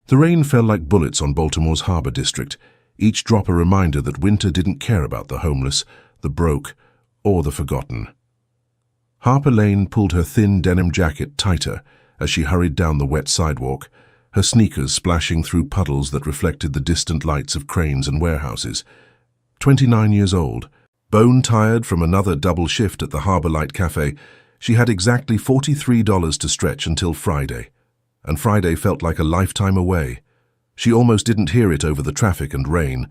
The rain fell like bullets on Baltimore's harbor district, each drop a reminder that winter didn't care about the homeless, the broke, or the forgotten. Harper Lane pulled her thin denim jacket tighter as she hurried down the wet sidewalk, her sneakers splashing through puddles that reflected the distant lights of cranes and warehouses. 29 years old, bone-tired from another double shift at the Harbor Light Cafe, she had exactly $43 to stretch until Friday. And Friday felt like a lifetime away. She almost didn't hear it over the traffic and rain,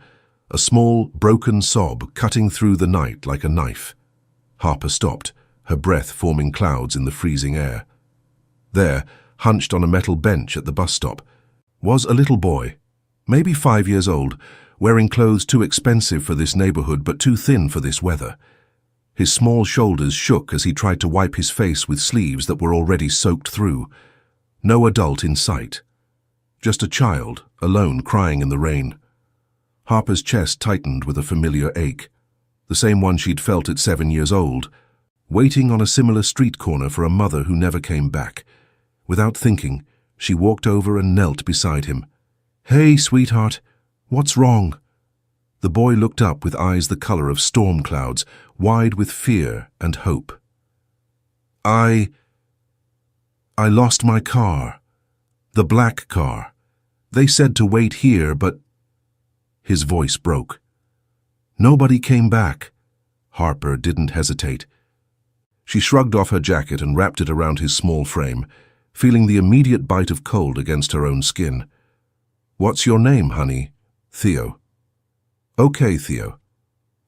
a small, broken sob cutting through the night like a knife. Harper stopped, her breath forming clouds in the freezing air. There, hunched on a metal bench at the bus stop, was a little boy, maybe 5 years old, wearing clothes too expensive for this neighborhood but too thin for this weather. His small shoulders shook as he tried to wipe his face with sleeves that were already soaked through. No adult in sight. Just a child, alone, crying in the rain. Harper's chest tightened with a familiar ache, the same one she'd felt at 7 years old, waiting on a similar street corner for a mother who never came back. Without thinking, she walked over and knelt beside him. "Hey, sweetheart, what's wrong?" The boy looked up with eyes the color of storm clouds, wide with fear and hope. I lost my car. The black car. They said to wait here, but..." His voice broke. "Nobody came back." Harper didn't hesitate. She shrugged off her jacket and wrapped it around his small frame, feeling the immediate bite of cold against her own skin. "What's your name, honey?" "Theo." "Okay, Theo.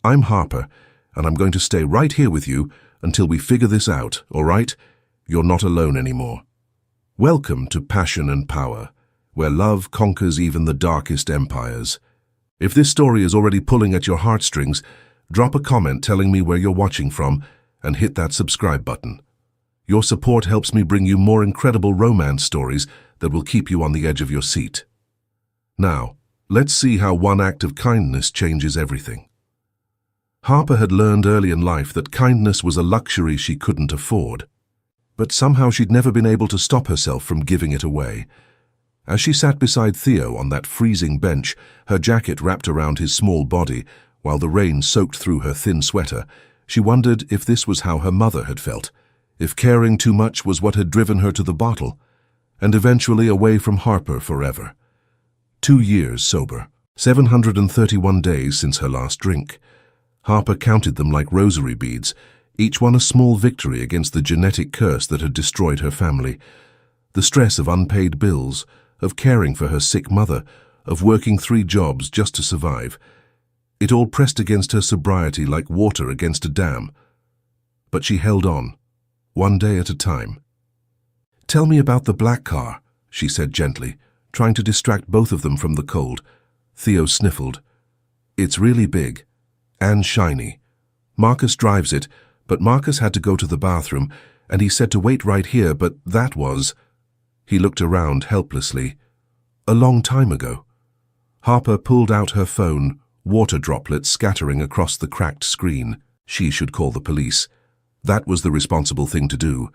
I'm Harper, and I'm going to stay right here with you until we figure this out, all right? You're not alone anymore. Welcome to Passion and Power, where love conquers even the darkest empires. If this story is already pulling at your heartstrings, drop a comment telling me where you're watching from and hit that subscribe button. Your support helps me bring you more incredible romance stories that will keep you on the edge of your seat. Now, let's see how one act of kindness changes everything. Harper had learned early in life that kindness was a luxury she couldn't afford, but somehow she'd never been able to stop herself from giving it away. As she sat beside Theo on that freezing bench, her jacket wrapped around his small body, while the rain soaked through her thin sweater, she wondered if this was how her mother had felt, if caring too much was what had driven her to the bottle, and eventually away from Harper forever. 2 years sober, 731 days since her last drink. Harper counted them like rosary beads, each one a small victory against the genetic curse that had destroyed her family. The stress of unpaid bills, of caring for her sick mother, of working 3 jobs just to survive. It all pressed against her sobriety like water against a dam. But she held on, one day at a time. "Tell me about the black car," she said gently, trying to distract both of them from the cold. Theo sniffled. "It's really big. And shiny. Marcus drives it, but Marcus had to go to the bathroom, and he said to wait right here, but that was..." He looked around helplessly. "A long time ago." Harper pulled out her phone, water droplets scattering across the cracked screen. She should call the police. That was the responsible thing to do.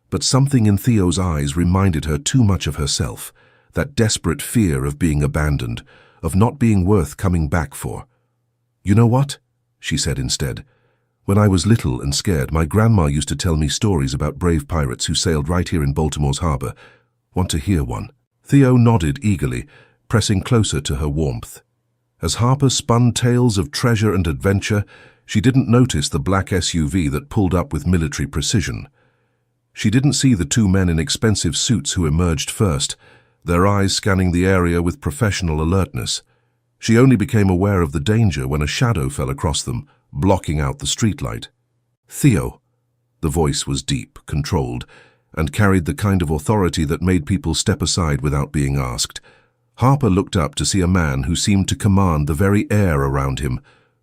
But something in Theo's eyes reminded her too much of herself, that desperate fear of being abandoned, of not being worth coming back for. "You know what?" she said instead. "When I was little and scared, my grandma used to tell me stories about brave pirates who sailed right here in Baltimore's harbor. Want to hear one?" Theo nodded eagerly, pressing closer to her warmth. As Harper spun tales of treasure and adventure, she didn't notice the black SUV that pulled up with military precision. She didn't see the 2 men in expensive suits who emerged first, their eyes scanning the area with professional alertness. She only became aware of the danger when a shadow fell across them, blocking out the streetlight. "Theo." The voice was deep, controlled, and carried the kind of authority that made people step aside without being asked. Harper looked up to see a man who seemed to command the very air around him,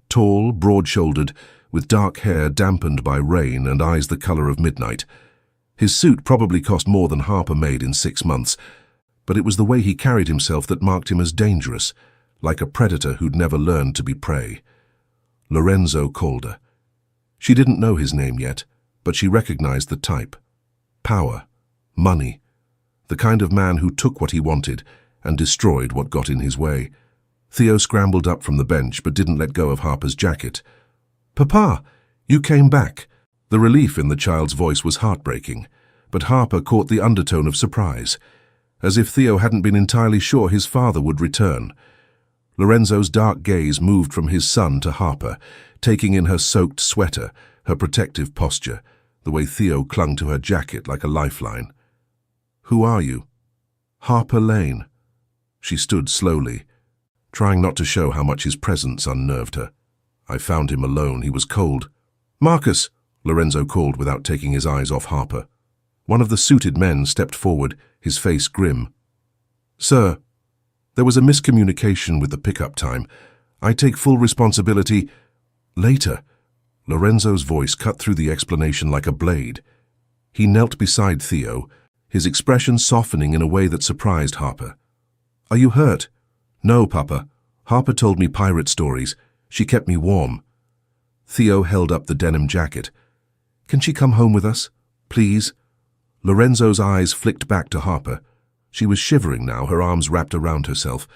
tall, broad-shouldered, with dark hair dampened by rain and eyes the color of midnight. His suit probably cost more than Harper made in 6 months, but it was the way he carried himself that marked him as dangerous, like a predator who'd never learned to be prey. Lorenzo Calder. She didn't know his name yet, but she recognized the type. Power, money, the kind of man who took what he wanted and destroyed what got in his way. Theo scrambled up from the bench but didn't let go of Harper's jacket. "Papa, you came back." The relief in the child's voice was heartbreaking, but Harper caught the undertone of surprise, as if Theo hadn't been entirely sure his father would return. Lorenzo's dark gaze moved from his son to Harper, taking in her soaked sweater, her protective posture, the way Theo clung to her jacket like a lifeline. "Who are you?" "Harper Lane." She stood slowly, trying not to show how much his presence unnerved her. "I found him alone. He was cold." "Marcus!" Lorenzo called without taking his eyes off Harper. One of the suited men stepped forward, his face grim. "Sir, there was a miscommunication with the pickup time. I take full responsibility." "Later." Lorenzo's voice cut through the explanation like a blade. He knelt beside Theo, his expression softening in a way that surprised Harper. "Are you hurt?" "No, Papa. Harper told me pirate stories. She kept me warm." Theo held up the denim jacket. "Can she come home with us? Please?" Lorenzo's eyes flicked back to Harper. She was shivering now, her arms wrapped around herself,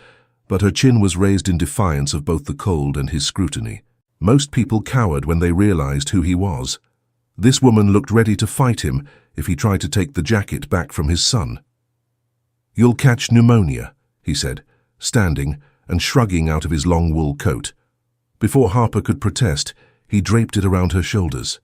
but her chin was raised in defiance of both the cold and his scrutiny. Most people cowered when they realized who he was. This woman looked ready to fight him if he tried to take the jacket back from his son. "You'll catch pneumonia," he said, standing and shrugging out of his long wool coat. Before Harper could protest, he draped it around her shoulders.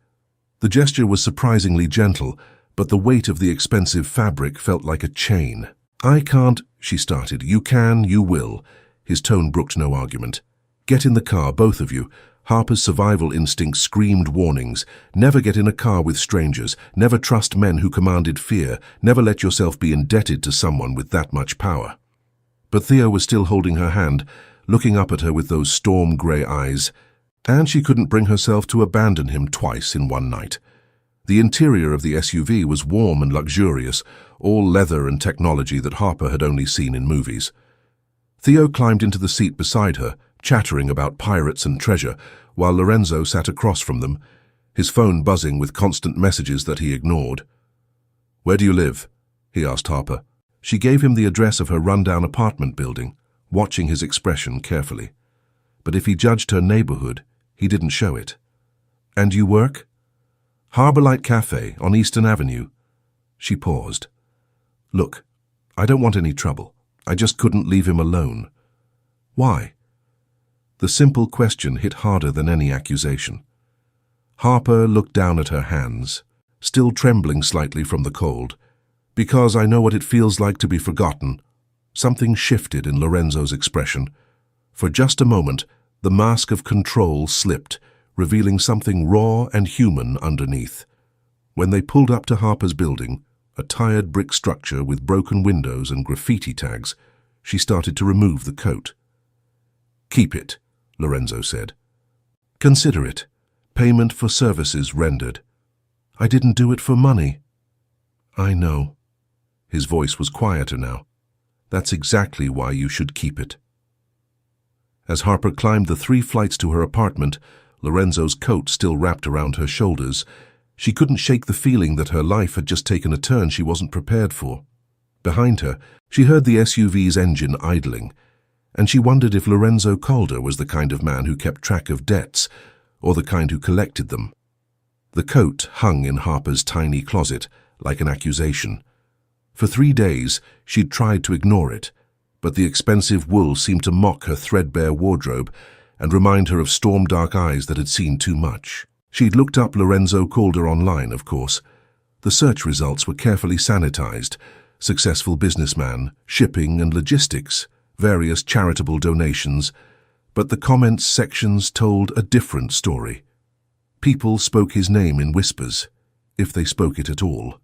The gesture was surprisingly gentle, but the weight of the expensive fabric felt like a chain. "I can't," she started. "You can, you will." His tone brooked no argument. "Get in the car, both of you." Harper's survival instinct screamed warnings. Never get in a car with strangers. Never trust men who commanded fear. Never let yourself be indebted to someone with that much power. But Theo was still holding her hand, looking up at her with those storm-grey eyes, and she couldn't bring herself to abandon him twice in one night. The interior of the SUV was warm and luxurious, all leather and technology that Harper had only seen in movies. Theo climbed into the seat beside her, chattering about pirates and treasure, while Lorenzo sat across from them, his phone buzzing with constant messages that he ignored. "Where do you live?" he asked Harper. She gave him the address of her rundown apartment building, watching his expression carefully. But if he judged her neighborhood, he didn't show it. "And you work?" "Harborlight Cafe on Eastern Avenue." She paused. "Look, I don't want any trouble. I just couldn't leave him alone." "Why?" The simple question hit harder than any accusation. Harper looked down at her hands, still trembling slightly from the cold. "Because I know what it feels like to be forgotten." Something shifted in Lorenzo's expression. For just a moment, the mask of control slipped, revealing something raw and human underneath. When they pulled up to Harper's building, a tired brick structure with broken windows and graffiti tags, she started to remove the coat. "Keep it," Lorenzo said. "Consider it. Payment for services rendered." "I didn't do it for money." "I know." His voice was quieter now. "That's exactly why you should keep it." As Harper climbed the 3 flights to her apartment, Lorenzo's coat still wrapped around her shoulders, she couldn't shake the feeling that her life had just taken a turn she wasn't prepared for. Behind her, she heard the SUV's engine idling, and she wondered if Lorenzo Calder was the kind of man who kept track of debts, or the kind who collected them. The coat hung in Harper's tiny closet, like an accusation. For 3 days, she'd tried to ignore it, but the expensive wool seemed to mock her threadbare wardrobe and remind her of storm-dark eyes that had seen too much. She'd looked up Lorenzo Calder online, of course. The search results were carefully sanitized: successful businessman, shipping and logistics, various charitable donations, but the comments sections told a different story. People spoke his name in whispers, if they spoke it at all.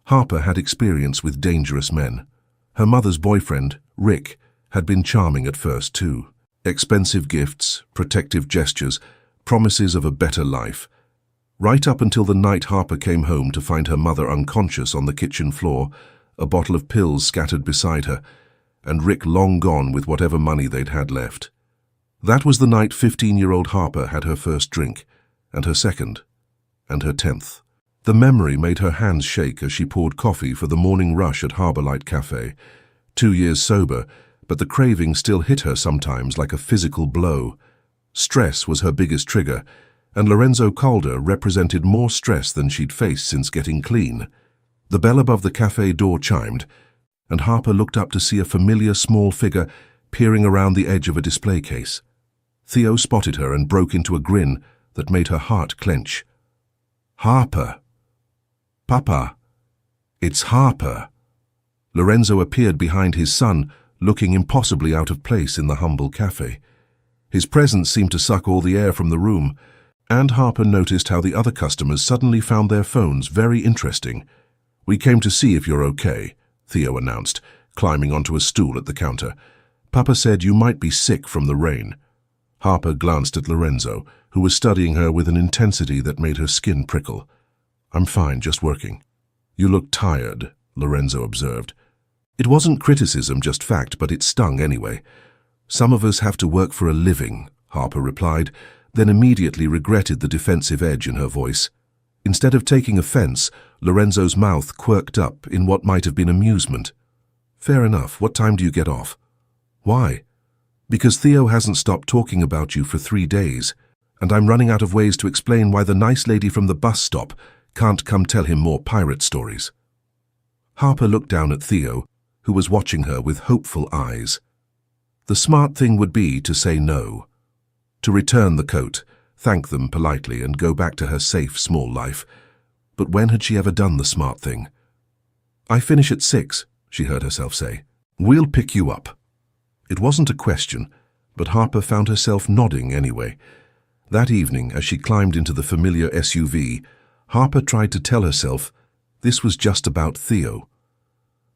Harper had experience with dangerous men. Her mother's boyfriend, Rick, had been charming at first too. Expensive gifts, protective gestures, promises of a better life. Right up until the night Harper came home to find her mother unconscious on the kitchen floor, a bottle of pills scattered beside her, and Rick long gone with whatever money they'd had left. That was the night 15-year-old Harper had her first drink, and her second, and her 10th. The memory made her hands shake as she poured coffee for the morning rush at Harborlight Cafe, 2 years sober, but the craving still hit her sometimes like a physical blow. Stress was her biggest trigger, and Lorenzo Calder represented more stress than she'd faced since getting clean. The bell above the cafe door chimed, and Harper looked up to see a familiar small figure peering around the edge of a display case. Theo spotted her and broke into a grin that made her heart clench. "Harper! Papa! It's Harper!" Lorenzo appeared behind his son, looking impossibly out of place in the humble cafe. His presence seemed to suck all the air from the room, and Harper noticed how the other customers suddenly found their phones very interesting. "We came to see if you're okay," Theo announced, climbing onto a stool at the counter. "Papa said you might be sick from the rain." Harper glanced at Lorenzo, who was studying her with an intensity that made her skin prickle. "I'm fine, just working." "You look tired," Lorenzo observed. It wasn't criticism, just fact, but it stung anyway. "Some of us have to work for a living," Harper replied, then immediately regretted the defensive edge in her voice. Instead of taking offense, Lorenzo's mouth quirked up in what might have been amusement. "Fair enough. What time do you get off?" "Why?" "Because Theo hasn't stopped talking about you for 3 days, and I'm running out of ways to explain why the nice lady from the bus stop can't come tell him more pirate stories." Harper looked down at Theo, who was watching her with hopeful eyes. The smart thing would be to say no, to return the coat, thank them politely, and go back to her safe, small life. But when had she ever done the smart thing? "I finish at 6, she heard herself say. "We'll pick you up." It wasn't a question, but Harper found herself nodding anyway. That evening, as she climbed into the familiar SUV, Harper tried to tell herself this was just about Theo.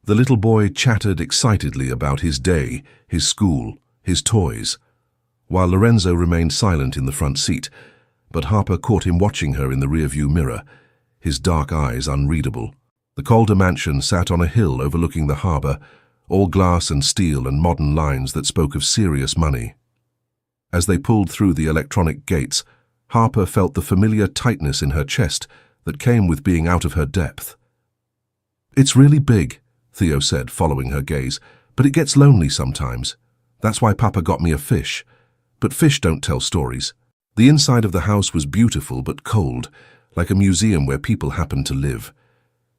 The little boy chattered excitedly about his day, his school, his toys, while Lorenzo remained silent in the front seat, but Harper caught him watching her in the rearview mirror, his dark eyes unreadable. The Calder mansion sat on a hill overlooking the harbor, all glass and steel and modern lines that spoke of serious money. As they pulled through the electronic gates, Harper felt the familiar tightness in her chest that came with being out of her depth. "It's really big," Theo said, following her gaze, "but it gets lonely sometimes. That's why Papa got me a fish. But fish don't tell stories." The inside of the house was beautiful but cold, like a museum where people happened to live.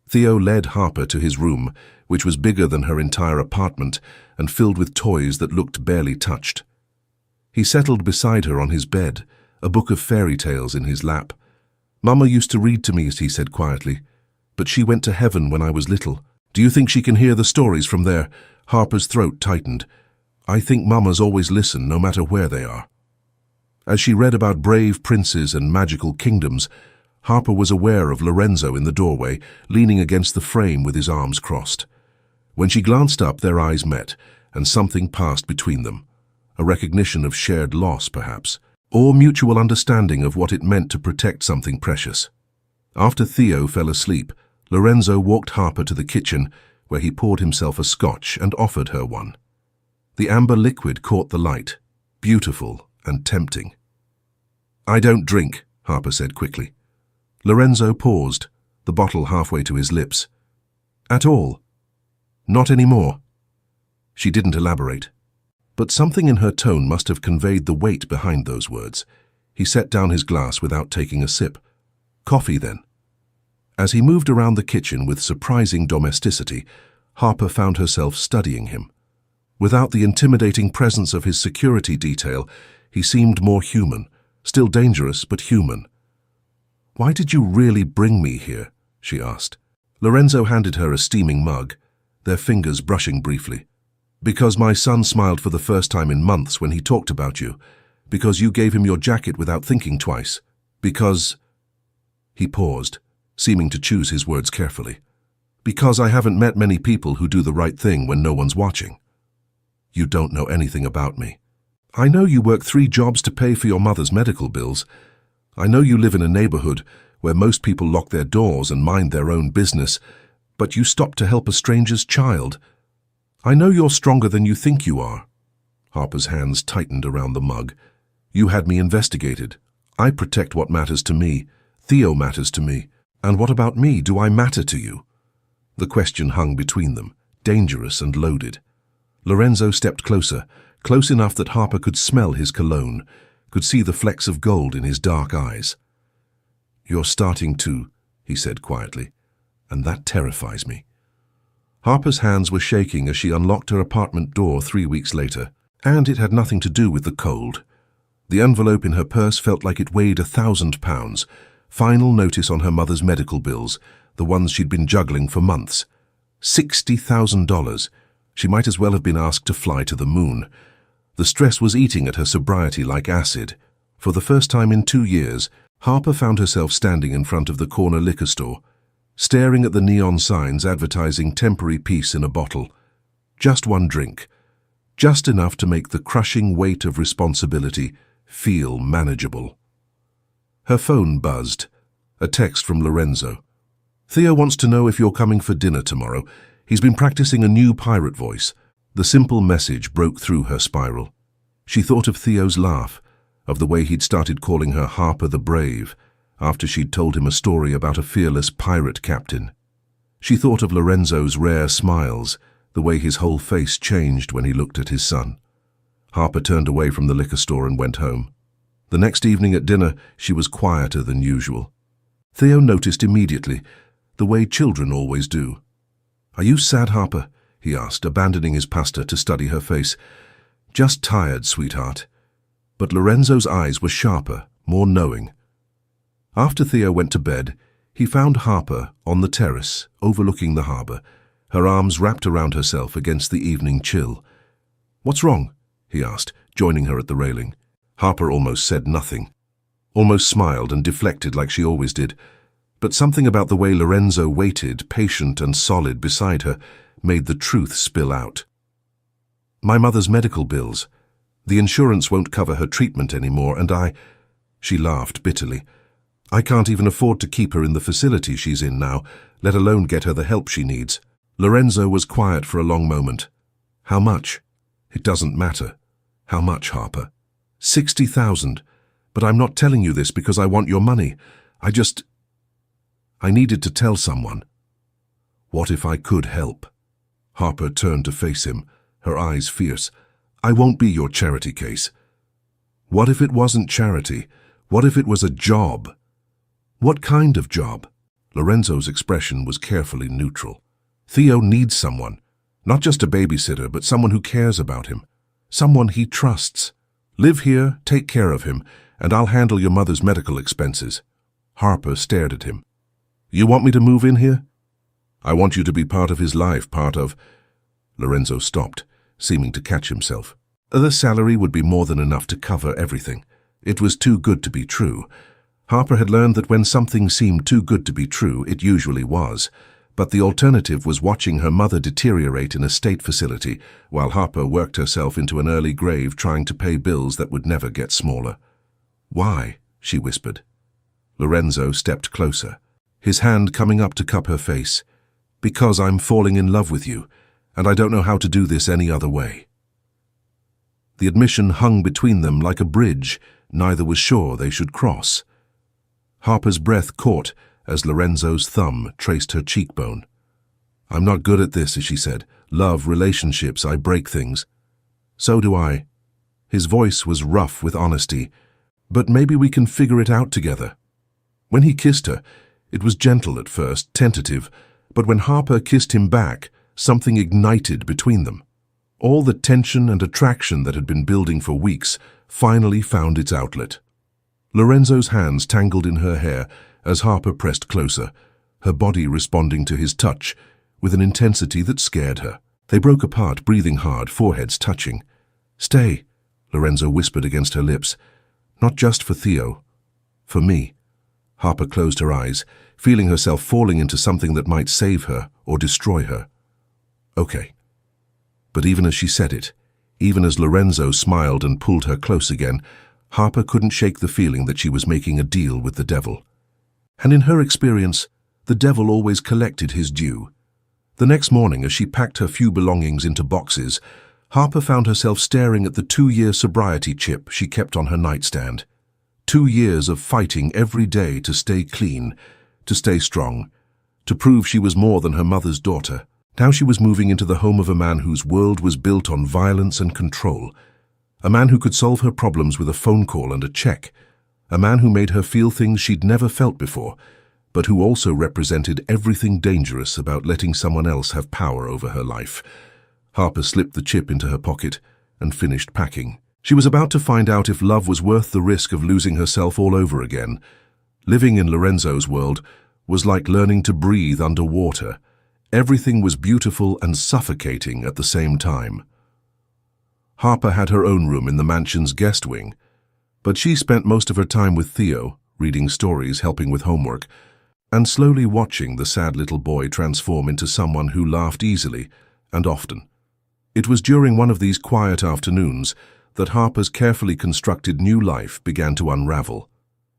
Theo led Harper to his room, which was bigger than her entire apartment and filled with toys that looked barely touched. He settled beside her on his bed, a book of fairy tales in his lap. "Mama used to read to me," he said quietly, "but she went to heaven when I was little. Do you think she can hear the stories from there?" Harper's throat tightened. "I think Mamas always listen, no matter where they are." As she read about brave princes and magical kingdoms, Harper was aware of Lorenzo in the doorway, leaning against the frame with his arms crossed. When she glanced up, their eyes met, and something passed between them. A recognition of shared loss, perhaps, or mutual understanding of what it meant to protect something precious. After Theo fell asleep, Lorenzo walked Harper to the kitchen, where he poured himself a scotch and offered her one. The amber liquid caught the light, beautiful and tempting. "I don't drink," Harper said quickly. Lorenzo paused, the bottle halfway to his lips. "At all?" "Not anymore." She didn't elaborate. But something in her tone must have conveyed the weight behind those words. He set down his glass without taking a sip. "Coffee, then?" As he moved around the kitchen with surprising domesticity, Harper found herself studying him. Without the intimidating presence of his security detail, he seemed more human, still dangerous but human. "Why did you really bring me here?" she asked. Lorenzo handed her a steaming mug, their fingers brushing briefly. "Because my son smiled for the first time in months when he talked about you. Because you gave him your jacket without thinking twice. Because—" He paused, seeming to choose his words carefully. "Because I haven't met many people who do the right thing when no one's watching." "You don't know anything about me. I know you work 3 jobs to pay for your mother's medical bills. I know you live in a neighborhood where most people lock their doors and mind their own business, but you stopped to help a stranger's child. I know you're stronger than you think you are." Harper's hands tightened around the mug. "You had me investigated. I protect what matters to me. Theo matters to me. And what about me? Do I matter to you?" The question hung between them, dangerous and loaded. Lorenzo stepped closer, close enough that Harper could smell his cologne, could see the flecks of gold in his dark eyes. "You're starting to," he said quietly, "and that terrifies me." Harper's hands were shaking as she unlocked her apartment door 3 weeks later, and it had nothing to do with the cold. The envelope in her purse felt like it weighed 1,000 pounds. Final notice on her mother's medical bills, the ones she'd been juggling for months. $60,000. She might as well have been asked to fly to the moon. The stress was eating at her sobriety like acid. For the first time in 2 years, Harper found herself standing in front of the corner liquor store, staring at the neon signs advertising temporary peace in a bottle. Just one drink. Just enough to make the crushing weight of responsibility feel manageable. Her phone buzzed. A text from Lorenzo. "Theo wants to know if you're coming for dinner tomorrow. He's been practicing a new pirate voice." The simple message broke through her spiral. She thought of Theo's laugh, of the way he'd started calling her Harper the Brave, after she'd told him a story about a fearless pirate captain. She thought of Lorenzo's rare smiles, the way his whole face changed when he looked at his son. Harper turned away from the liquor store and went home. The next evening at dinner, she was quieter than usual. Theo noticed immediately, the way children always do. "Are you sad, Harper?" he asked, abandoning his pasta to study her face. "Just tired, sweetheart." But Lorenzo's eyes were sharper, more knowing. After Theo went to bed, he found Harper on the terrace, overlooking the harbour, her arms wrapped around herself against the evening chill. "What's wrong?" he asked, joining her at the railing. Harper almost said nothing, almost smiled and deflected like she always did, but something about the way Lorenzo waited, patient and solid beside her, made the truth spill out. "My mother's medical bills. The insurance won't cover her treatment anymore, and She laughed bitterly. "I can't even afford to keep her in the facility she's in now, let alone get her the help she needs." Lorenzo was quiet for a long moment. "How much?" "It doesn't matter." "How much, Harper?" 60,000. But I'm not telling you this because I want your money. I needed to tell someone." "What if I could help?" Harper turned to face him, her eyes fierce. "I won't be your charity case." "What if it wasn't charity? What if it was a job?" "What kind of job?" Lorenzo's expression was carefully neutral. "Theo needs someone. Not just a babysitter, but someone who cares about him. Someone he trusts. Live here, take care of him, and I'll handle your mother's medical expenses." Harper stared at him. "You want me to move in here?" "I want you to be part of his life, part of—" Lorenzo stopped, seeming to catch himself. The salary would be more than enough to cover everything. It was too good to be true. Harper had learned that when something seemed too good to be true, it usually was. But the alternative was watching her mother deteriorate in a state facility, while Harper worked herself into an early grave trying to pay bills that would never get smaller. "Why?" she whispered. Lorenzo stepped closer, his hand coming up to cup her face. "Because I'm falling in love with you, and I don't know how to do this any other way." The admission hung between them like a bridge neither was sure they should cross. Harper's breath caught as Lorenzo's thumb traced her cheekbone. "I'm not good at this," she said. "Love, relationships, I break things." "So do I." His voice was rough with honesty. "But maybe we can figure it out together." When he kissed her, it was gentle at first, tentative, but when Harper kissed him back, something ignited between them. All the tension and attraction that had been building for weeks finally found its outlet. Lorenzo's hands tangled in her hair as Harper pressed closer, her body responding to his touch with an intensity that scared her. They broke apart, breathing hard, foreheads touching. "Stay," Lorenzo whispered against her lips. "Not just for Theo. For me." Harper closed her eyes, feeling herself falling into something that might save her or destroy her. "Okay." But even as she said it, even as Lorenzo smiled and pulled her close again, Harper couldn't shake the feeling that she was making a deal with the devil. And in her experience, the devil always collected his due. The next morning, as she packed her few belongings into boxes, Harper found herself staring at the 2-year sobriety chip she kept on her nightstand. 2 years of fighting every day to stay clean, to stay strong, to prove she was more than her mother's daughter. Now she was moving into the home of a man whose world was built on violence and control. A man who could solve her problems with a phone call and a check. A man who made her feel things she'd never felt before, but who also represented everything dangerous about letting someone else have power over her life. Harper slipped the chip into her pocket and finished packing. She was about to find out if love was worth the risk of losing herself all over again. Living in Lorenzo's world was like learning to breathe underwater. Everything was beautiful and suffocating at the same time. Harper had her own room in the mansion's guest wing, but she spent most of her time with Theo, reading stories, helping with homework, and slowly watching the sad little boy transform into someone who laughed easily and often. It was during one of these quiet afternoons that Harper's carefully constructed new life began to unravel.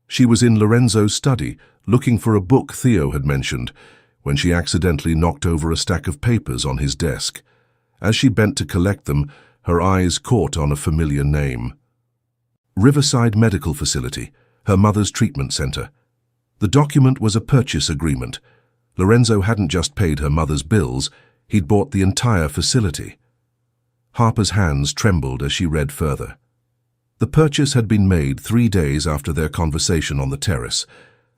She was in Lorenzo's study, looking for a book Theo had mentioned, when she accidentally knocked over a stack of papers on his desk. As she bent to collect them, her eyes caught on a familiar name. Riverside Medical Facility, her mother's treatment center. The document was a purchase agreement. Lorenzo hadn't just paid her mother's bills, he'd bought the entire facility. Harper's hands trembled as she read further. The purchase had been made 3 days after their conversation on the terrace,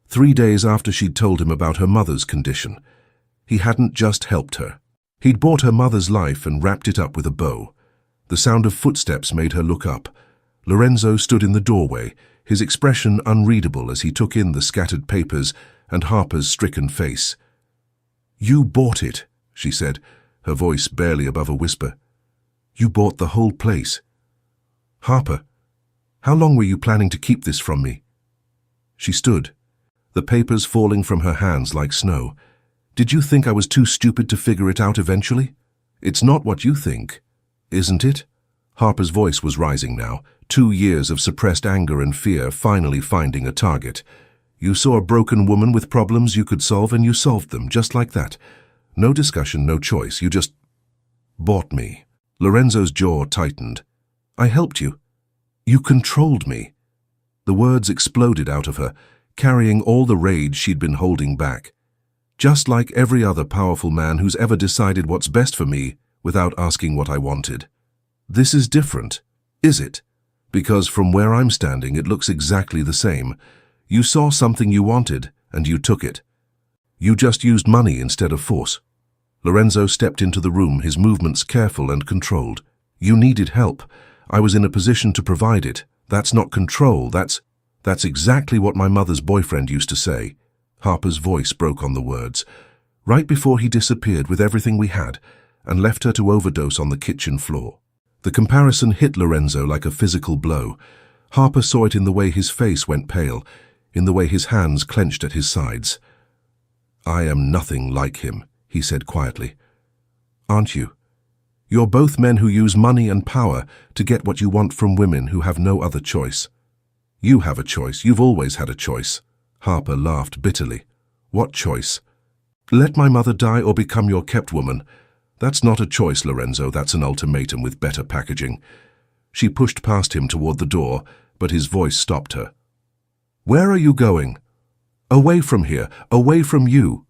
3 days after she'd told him about her mother's condition. He hadn't just helped her. He'd bought her mother's life and wrapped it up with a bow. The sound of footsteps made her look up. Lorenzo stood in the doorway, his expression unreadable as he took in the scattered papers and Harper's stricken face. "You bought it," she said, her voice barely above a whisper. "You bought the whole place." "Harper, how long were you planning to keep this from me?" She stood, the papers falling from her hands like snow. "Did you think I was too stupid to figure it out eventually? It's not what you think, isn't it?" Harper's voice was rising now, 2 years of suppressed anger and fear finally finding a target. "You saw a broken woman with problems you could solve and you solved them, just like that. No discussion, no choice, you just bought me." Lorenzo's jaw tightened. "I helped you. You controlled me." The words exploded out of her, carrying all the rage she'd been holding back. "Just like every other powerful man who's ever decided what's best for me without asking what I wanted. This is different, is it? Because from where I'm standing, it looks exactly the same. You saw something you wanted, and you took it. You just used money instead of force." Lorenzo stepped into the room, his movements careful and controlled. "You needed help. I was in a position to provide it. That's not control, that's exactly what my mother's boyfriend used to say." Harper's voice broke on the words. "Right before he disappeared with everything we had, and left her to overdose on the kitchen floor." The comparison hit Lorenzo like a physical blow. Harper saw it in the way his face went pale, in the way his hands clenched at his sides. "I am nothing like him," he said quietly. "Aren't you? You're both men who use money and power to get what you want from women who have no other choice. You have a choice. You've always had a choice." Harper laughed bitterly. "What choice? Let my mother die or become your kept woman. That's not a choice, Lorenzo. That's an ultimatum with better packaging." She pushed past him toward the door, but his voice stopped her. "Where are you going?" "Away from here. Away from you."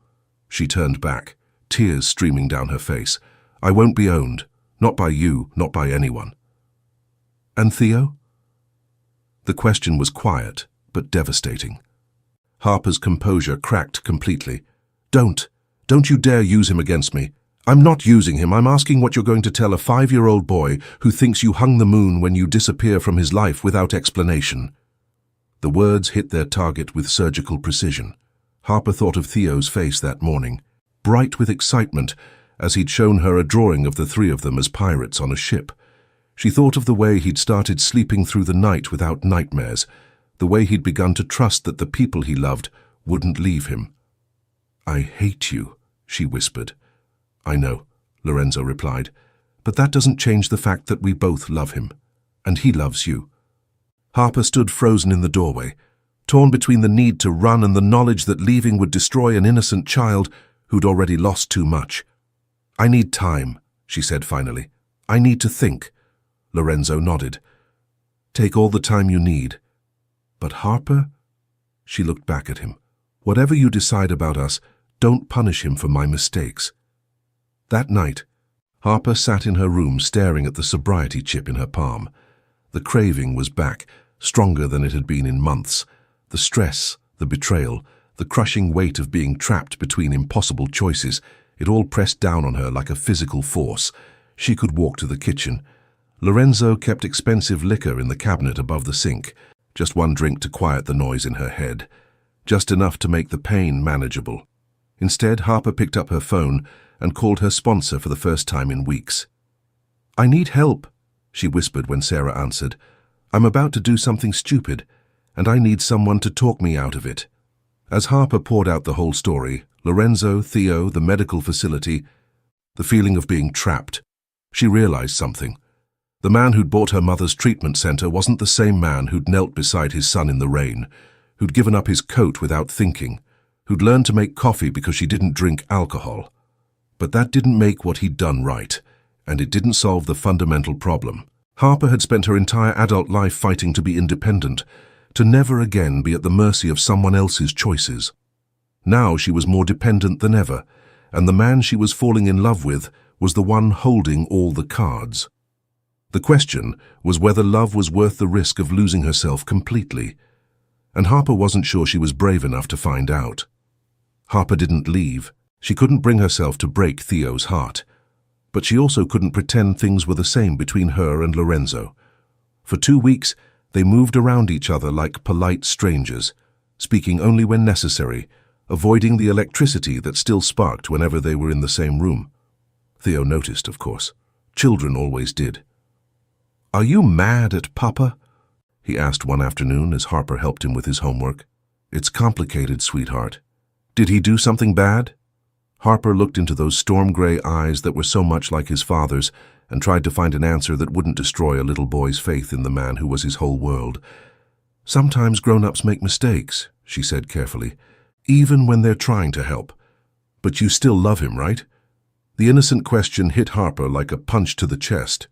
She turned back, tears streaming down her face. "I won't be owned. Not by you, not by anyone." "And Theo?" The question was quiet, but devastating. Harper's composure cracked completely. Don't you dare use him against me. I'm not using him. I'm asking what you're going to tell a 5-year-old boy who thinks you hung the moon when you disappear from his life without explanation." The words hit their target with surgical precision. Harper thought of Theo's face that morning, bright with excitement, as he'd shown her a drawing of the 3 of them as pirates on a ship. She thought of the way he'd started sleeping through the night without nightmares, the way he'd begun to trust that the people he loved wouldn't leave him. "I hate you," she whispered. "I know," Lorenzo replied, "but that doesn't change the fact that we both love him, and he loves you." Harper stood frozen in the doorway, torn between the need to run and the knowledge that leaving would destroy an innocent child who'd already lost too much. "I need time," she said finally. "I need to think." Lorenzo nodded. "Take all the time you need." "But Harper?" She looked back at him. "Whatever you decide about us, don't punish him for my mistakes." That night, Harper sat in her room staring at the sobriety chip in her palm. The craving was back, stronger than it had been in months. The stress, the betrayal, the crushing weight of being trapped between impossible choices, it all pressed down on her like a physical force. She could walk to the kitchen. Lorenzo kept expensive liquor in the cabinet above the sink, just one drink to quiet the noise in her head, just enough to make the pain manageable. Instead, Harper picked up her phone and called her sponsor for the first time in weeks. "I need help," she whispered when Sarah answered. "I'm about to do something stupid, and I need someone to talk me out of it." As Harper poured out the whole story, Lorenzo, Theo, the medical facility, the feeling of being trapped, she realized something. The man who'd bought her mother's treatment center wasn't the same man who'd knelt beside his son in the rain, who'd given up his coat without thinking, who'd learned to make coffee because she didn't drink alcohol. But that didn't make what he'd done right, and it didn't solve the fundamental problem. Harper had spent her entire adult life fighting to be independent, to never again be at the mercy of someone else's choices. Now she was more dependent than ever, and the man she was falling in love with was the one holding all the cards. The question was whether love was worth the risk of losing herself completely, and Harper wasn't sure she was brave enough to find out. Harper didn't leave. She couldn't bring herself to break Theo's heart, but she also couldn't pretend things were the same between her and Lorenzo. For 2 weeks, they moved around each other like polite strangers, speaking only when necessary, avoiding the electricity that still sparked whenever they were in the same room. Theo noticed, of course. Children always did. "Are you mad at Papa?" he asked one afternoon as Harper helped him with his homework. "It's complicated, sweetheart. Did he do something bad?" Harper looked into those storm-gray eyes that were so much like his father's and tried to find an answer that wouldn't destroy a little boy's faith in the man who was his whole world. "Sometimes grown-ups make mistakes," she said carefully, "even when they're trying to help. But you still love him, right?" The innocent question hit Harper like a punch to the chest.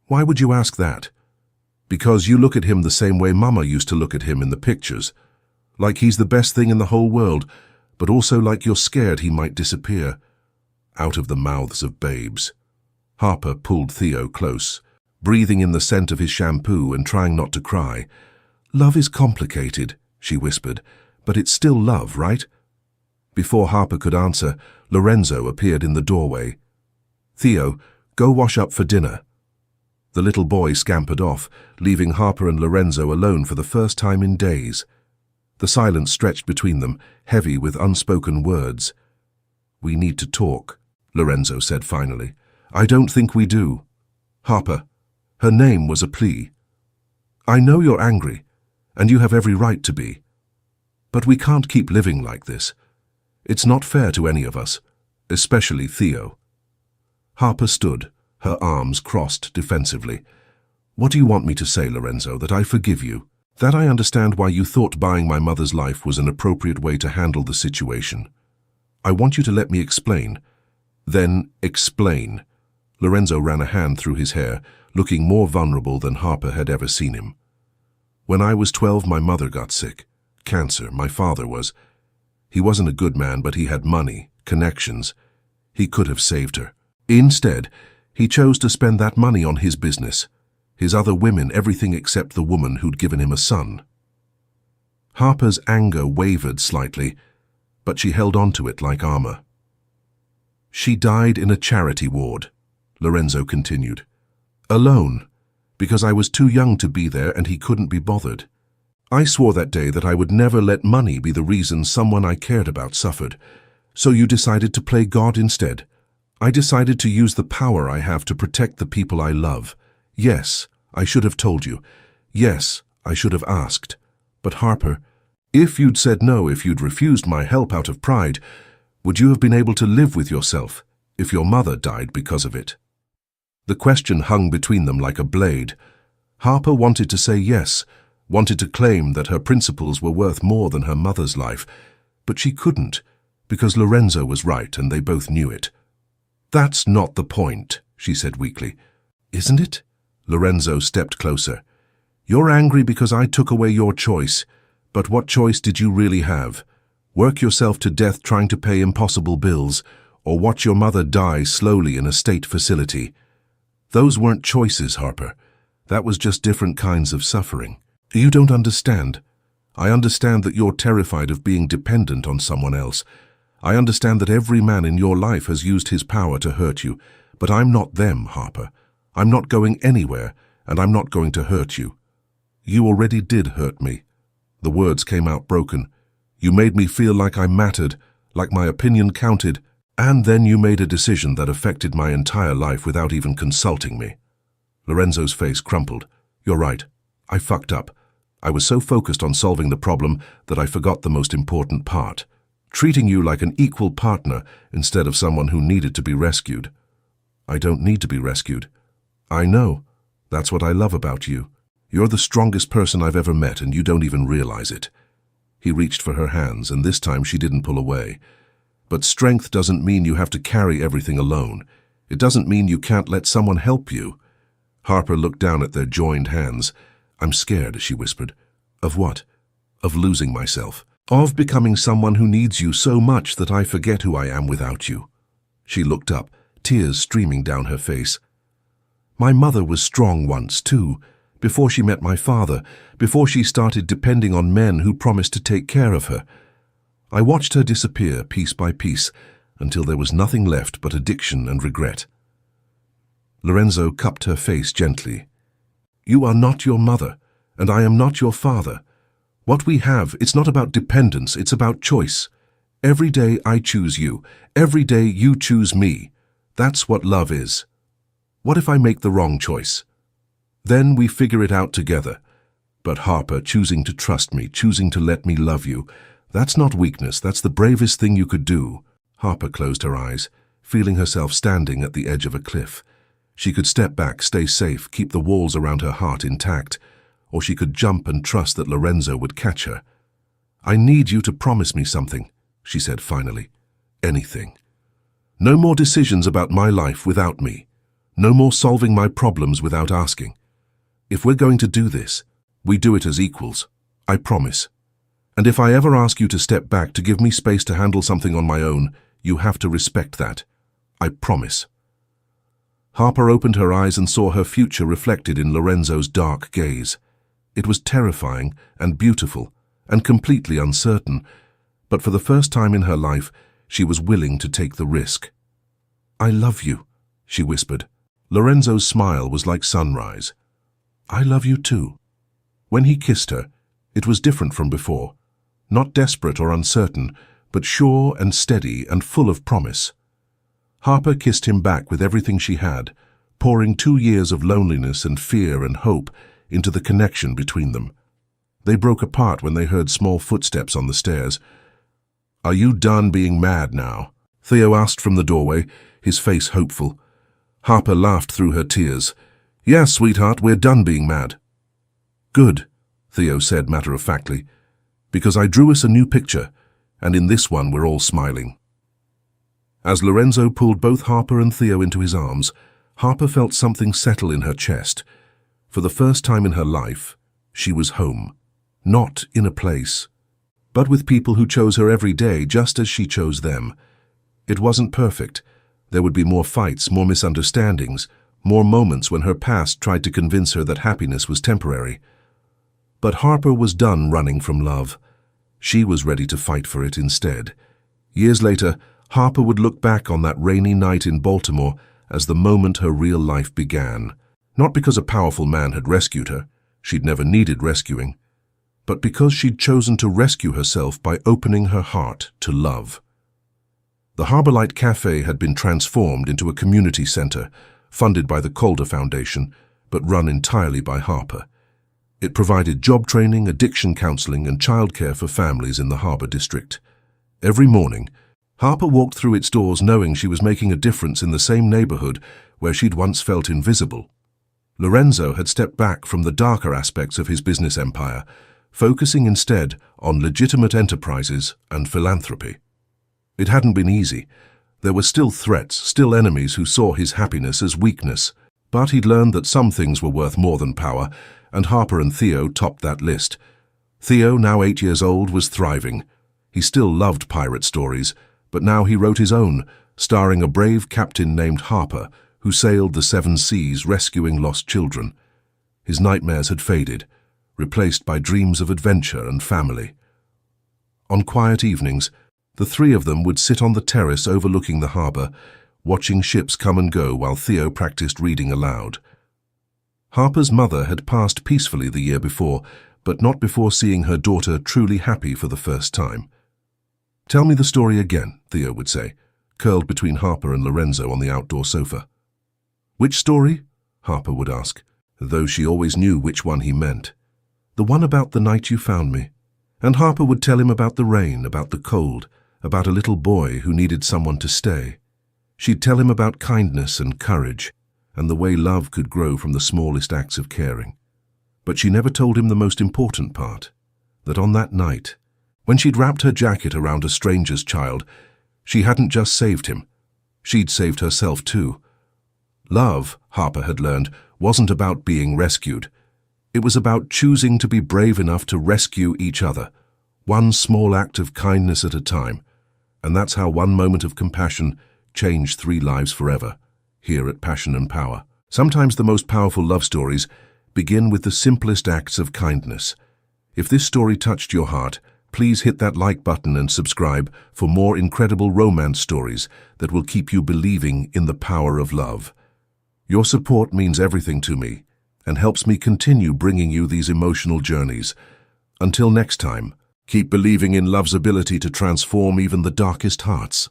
"Why would you ask that?" "Because you look at him the same way Mama used to look at him in the pictures. Like he's the best thing in the whole world, but also like you're scared he might disappear." Out of the mouths of babes. Harper pulled Theo close, breathing in the scent of his shampoo and trying not to cry. "Love is complicated," she whispered, "but it's still love, right?" Before Harper could answer, Lorenzo appeared in the doorway. "Theo, go wash up for dinner." The little boy scampered off, leaving Harper and Lorenzo alone for the first time in days. The silence stretched between them, heavy with unspoken words. "We need to talk," Lorenzo said finally. "I don't think we do." "Harper." Her name was a plea. "I know you're angry, and you have every right to be. But we can't keep living like this. It's not fair to any of us, especially Theo." Harper stood, her arms crossed defensively. "What do you want me to say, Lorenzo, that I forgive you? That I understand why you thought buying my mother's life was an appropriate way to handle the situation? I want you to let me explain." "Then explain." Lorenzo ran a hand through his hair, looking more vulnerable than Harper had ever seen him. "When I was 12, my mother got sick. Cancer, my father was. He wasn't a good man, but he had money, connections. He could have saved her. Instead, he chose to spend that money on his business. His other women, everything except the woman who'd given him a son." Harper's anger wavered slightly, but she held on to it like armor. "She died in a charity ward," Lorenzo continued. "Alone, because I was too young to be there and he couldn't be bothered. I swore that day that I would never let money be the reason someone I cared about suffered. So you decided to play God instead. I decided to use the power I have to protect the people I love. Yes, I should have told you. Yes, I should have asked. But Harper, if you'd said no, if you'd refused my help out of pride, would you have been able to live with yourself if your mother died because of it?" The question hung between them like a blade. Harper wanted to say yes, wanted to claim that her principles were worth more than her mother's life, but she couldn't, because Lorenzo was right and they both knew it. "That's not the point," she said weakly. "Isn't it?" Lorenzo stepped closer. "You're angry because I took away your choice, but what choice did you really have? Work yourself to death trying to pay impossible bills, or watch your mother die slowly in a state facility. Those weren't choices, Harper. That was just different kinds of suffering. You don't understand. I understand that you're terrified of being dependent on someone else. I understand that every man in your life has used his power to hurt you, but I'm not them, Harper. I'm not going anywhere, and I'm not going to hurt you. You already did hurt me. The words came out broken. You made me feel like I mattered, like my opinion counted, and then you made a decision that affected my entire life without even consulting me. Lorenzo's face crumpled. You're right. I fucked up. I was so focused on solving the problem that I forgot the most important part. Treating you like an equal partner instead of someone who needed to be rescued. I don't need to be rescued. I know. That's what I love about you. You're the strongest person I've ever met, and you don't even realize it. He reached for her hands, and this time she didn't pull away. But strength doesn't mean you have to carry everything alone. It doesn't mean you can't let someone help you. Harper looked down at their joined hands. I'm scared, she whispered. Of what? Of losing myself. Of becoming someone who needs you so much that I forget who I am without you. She looked up, tears streaming down her face. My mother was strong once, too, before she met my father, before she started depending on men who promised to take care of her. I watched her disappear piece by piece until there was nothing left but addiction and regret. Lorenzo cupped her face gently. You are not your mother, and I am not your father. What we have, it's not about dependence, it's about choice. Every day I choose you. Every day you choose me. That's what love is. What if I make the wrong choice? Then we figure it out together. But Harper, choosing to trust me, choosing to let me love you, that's not weakness, that's the bravest thing you could do. Harper closed her eyes, feeling herself standing at the edge of a cliff. She could step back, stay safe, keep the walls around her heart intact, or she could jump and trust that Lorenzo would catch her. I need you to promise me something, she said finally. Anything. No more decisions about my life without me. No more solving my problems without asking. If we're going to do this, we do it as equals. I promise. And if I ever ask you to step back to give me space to handle something on my own, you have to respect that. I promise. Harper opened her eyes and saw her future reflected in Lorenzo's dark gaze. It was terrifying and beautiful and completely uncertain, but for the first time in her life, she was willing to take the risk. I love you, she whispered. Lorenzo's smile was like sunrise. I love you too. When he kissed her, it was different from before. Not desperate or uncertain, but sure and steady and full of promise. Harper kissed him back with everything she had, pouring 2 years of loneliness and fear and hope into the connection between them. They broke apart when they heard small footsteps on the stairs. Are you done being mad now? Theo asked from the doorway, his face hopeful. Harper laughed through her tears. Yes, sweetheart, we're done being mad. Good, Theo said matter-of-factly, because I drew us a new picture, and in this one we're all smiling. As Lorenzo pulled both Harper and Theo into his arms, Harper felt something settle in her chest. For the first time in her life, she was home. Not in a place, but with people who chose her every day just as she chose them. It wasn't perfect. There would be more fights, more misunderstandings, more moments when her past tried to convince her that happiness was temporary. But Harper was done running from love. She was ready to fight for it instead. Years later, Harper would look back on that rainy night in Baltimore as the moment her real life began. Not because a powerful man had rescued her, she'd never needed rescuing, but because she'd chosen to rescue herself by opening her heart to love. The Harborlight Cafe had been transformed into a community center, funded by the Calder Foundation, but run entirely by Harper. It provided job training, addiction counseling, and childcare for families in the Harbor District. Every morning, Harper walked through its doors knowing she was making a difference in the same neighborhood where she'd once felt invisible. Lorenzo had stepped back from the darker aspects of his business empire, focusing instead on legitimate enterprises and philanthropy. It hadn't been easy. There were still threats, still enemies who saw his happiness as weakness, but he'd learned that some things were worth more than power, and Harper and Theo topped that list. Theo, now 8 years old, was thriving. He still loved pirate stories, but now he wrote his own, starring a brave captain named Harper who sailed the seven seas rescuing lost children. His nightmares had faded, replaced by dreams of adventure and family. On quiet evenings, the three of them would sit on the terrace overlooking the harbor, watching ships come and go while Theo practiced reading aloud. Harper's mother had passed peacefully the year before, but not before seeing her daughter truly happy for the first time. "Tell me the story again," Theo would say, curled between Harper and Lorenzo on the outdoor sofa. "Which story?" Harper would ask, though she always knew which one he meant. "The one about the night you found me." And Harper would tell him about the rain, about the cold, about a little boy who needed someone to stay. She'd tell him about kindness and courage, and the way love could grow from the smallest acts of caring. But she never told him the most important part, that on that night, when she'd wrapped her jacket around a stranger's child, she hadn't just saved him, she'd saved herself too. Love, Harper had learned, wasn't about being rescued. It was about choosing to be brave enough to rescue each other, one small act of kindness at a time. And that's how one moment of compassion changed 3 lives forever, here at Passion and Power. Sometimes the most powerful love stories begin with the simplest acts of kindness. If this story touched your heart, please hit that like button and subscribe for more incredible romance stories that will keep you believing in the power of love. Your support means everything to me and helps me continue bringing you these emotional journeys. Until next time, keep believing in love's ability to transform even the darkest hearts.